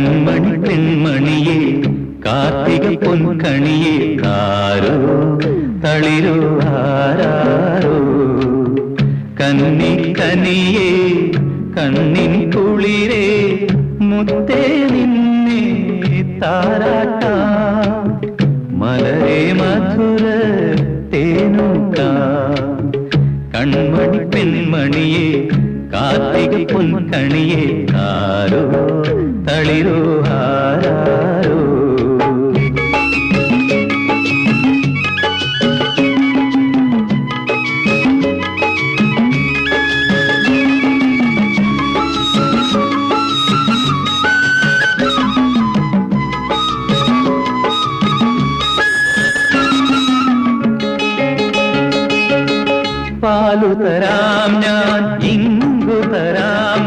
കൺമണി പെൺമണിയെ കാർത്തിക പൊൻകണിയെ ആരോ തളിരോ ആരാരോ കന്നി കനിയെ കണ്ണിൻ കുളിരേ മുത്തേ നിന്നെ താരാട്ടാ മലരേ മധുര തേനൂക്കാ കൺമണി പെൺമണിയെ കാർത്തിക പൊൻകണിയെ ആരോ തളിരോ ആരാരോ പാലു തരാം ഞാൻ ഇങ്കു തരാം